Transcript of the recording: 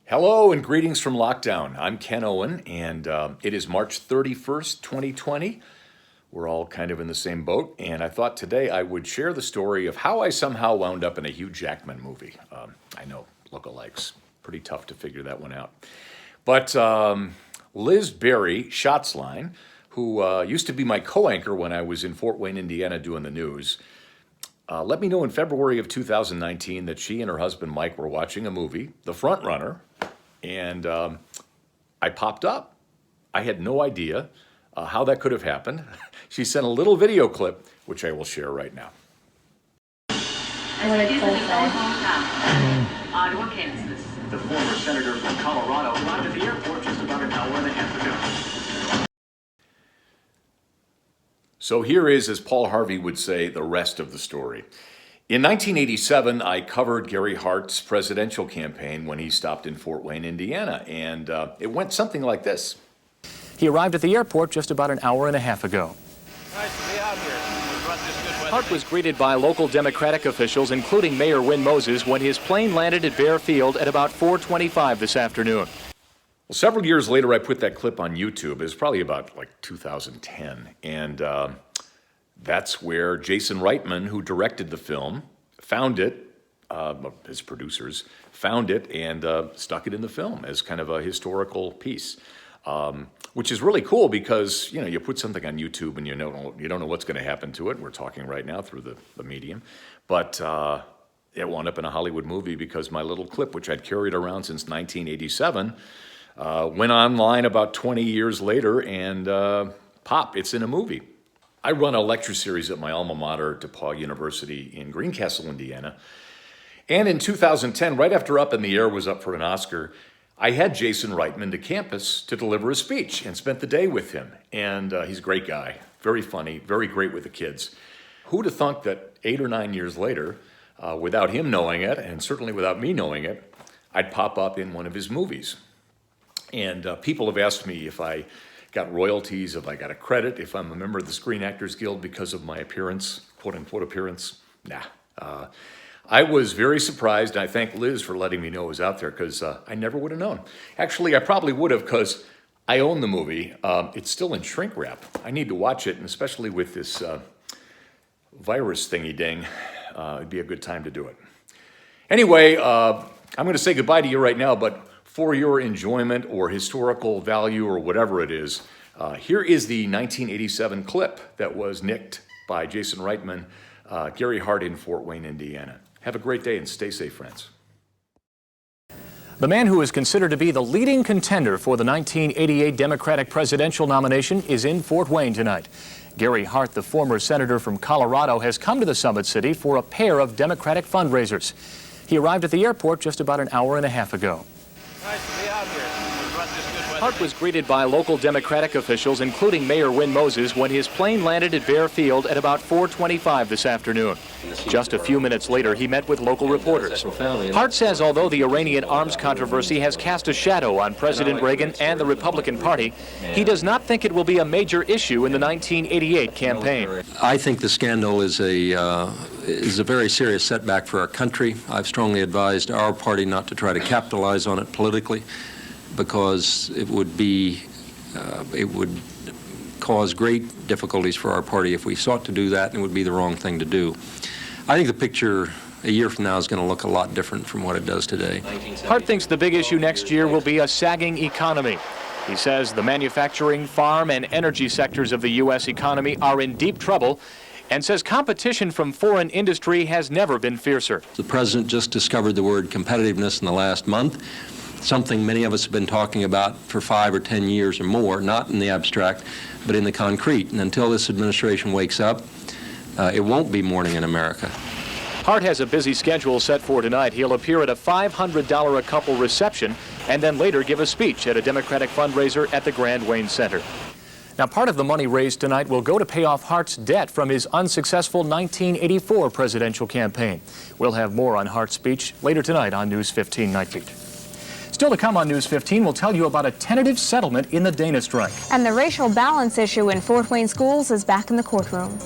Hello and greetings from lockdown. I'm Ken Owen, and it is March 31st, 2020. We're all kind of in the same boat, and I thought today I would share the story of how I somehow wound up in a Hugh Jackman movie. I know, lookalikes. Pretty tough to figure that one out. But Liz Berry, Shotsline, who used to be my co-anchor when I was in Fort Wayne, Indiana doing the news, let me know in February of 2019 that she and her husband Mike were watching a movie, The Front Runner, and I popped up. I had no idea how that could have happened. She sent a little video clip, which I will share right now. Ottawa, Kansas. The former senator from Colorado arrived at the airport just about an hour and a half ago. So here is, as Paul Harvey would say, the rest of the story. In 1987, I covered Gary Hart's presidential campaign when he stopped in Fort Wayne, Indiana, and it went something like this. He arrived at the airport just about an hour and a half ago. Nice to be out here. Hart was greeted by local Democratic officials, including Mayor Win Moses, when his plane landed at Bear Field at about 4:25 this afternoon. Well, several years later, I put that clip on YouTube. It was probably about like 2010, and that's where Jason Reitman, who directed the film, found it. His producers found it and stuck it in the film as kind of a historical piece. Which is really cool because, you know, you put something on YouTube and you don't know what's going to happen to it. We're talking right now through the medium. But it wound up in a Hollywood movie because my little clip, which I'd carried around since 1987, went online about 20 years later and pop, it's in a movie. I run a lecture series at my alma mater, DePauw University in Greencastle, Indiana. And in 2010, right after Up in the Air was up for an Oscar, I had Jason Reitman to campus to deliver a speech and spent the day with him. And he's a great guy, very funny, very great with the kids. Who'd have thunk that 8 or 9 years later, without him knowing it, and certainly without me knowing it, I'd pop up in one of his movies. And people have asked me if I got royalties, if I got a credit, if I'm a member of the Screen Actors Guild because of my appearance, quote-unquote appearance. Nah. I was very surprised, and I thank Liz for letting me know it was out there because I never would have known. Actually, I probably would have because I own the movie. It's still in shrink wrap. I need to watch it, and especially with this virus thingy-ding, it'd be a good time to do it. Anyway, I'm going to say goodbye to you right now, but for your enjoyment or historical value or whatever it is, here is the 1987 clip that was nicked by Jason Reitman, Gary Hart in Fort Wayne, Indiana. Have a great day and stay safe, friends. The man who is considered to be the leading contender for the 1988 Democratic presidential nomination is in Fort Wayne tonight. Gary Hart, the former senator from Colorado, has come to the Summit City for a pair of Democratic fundraisers. He arrived at the airport just about an hour and a half ago. Nice to be out here. Hart was greeted by local Democratic officials, including Mayor Win Moses, when his plane landed at Bear Field at about 4:25 this afternoon. Just a few minutes later, he met with local reporters. Hart says although the Iranian arms controversy has cast a shadow on President Reagan and the Republican Party, he does not think it will be a major issue in the 1988 campaign. I think the scandal is a very serious setback for our country. I've strongly advised our party not to try to capitalize on it politically, because it would cause great difficulties for our party if we sought to do that, and it would be the wrong thing to do. I think the picture a year from now is going to look a lot different from what it does today. Hart thinks the big issue next year will be a sagging economy. He says the manufacturing, farm, and energy sectors of the U.S. economy are in deep trouble, and says competition from foreign industry has never been fiercer. The president just discovered the word competitiveness in the last month, something many of us have been talking about for 5 or 10 years or more, not in the abstract, but in the concrete. And until this administration wakes up, it won't be morning in America. Hart has a busy schedule set for tonight. He'll appear at a $500 a couple reception and then later give a speech at a Democratic fundraiser at the Grand Wayne Center. Now, part of the money raised tonight will go to pay off Hart's debt from his unsuccessful 1984 presidential campaign. We'll have more on Hart's speech later tonight on News 15 Nightbeat. Still to come on News 15, we'll tell you about a tentative settlement in the Dana strike. And the racial balance issue in Fort Wayne schools is back in the courtroom.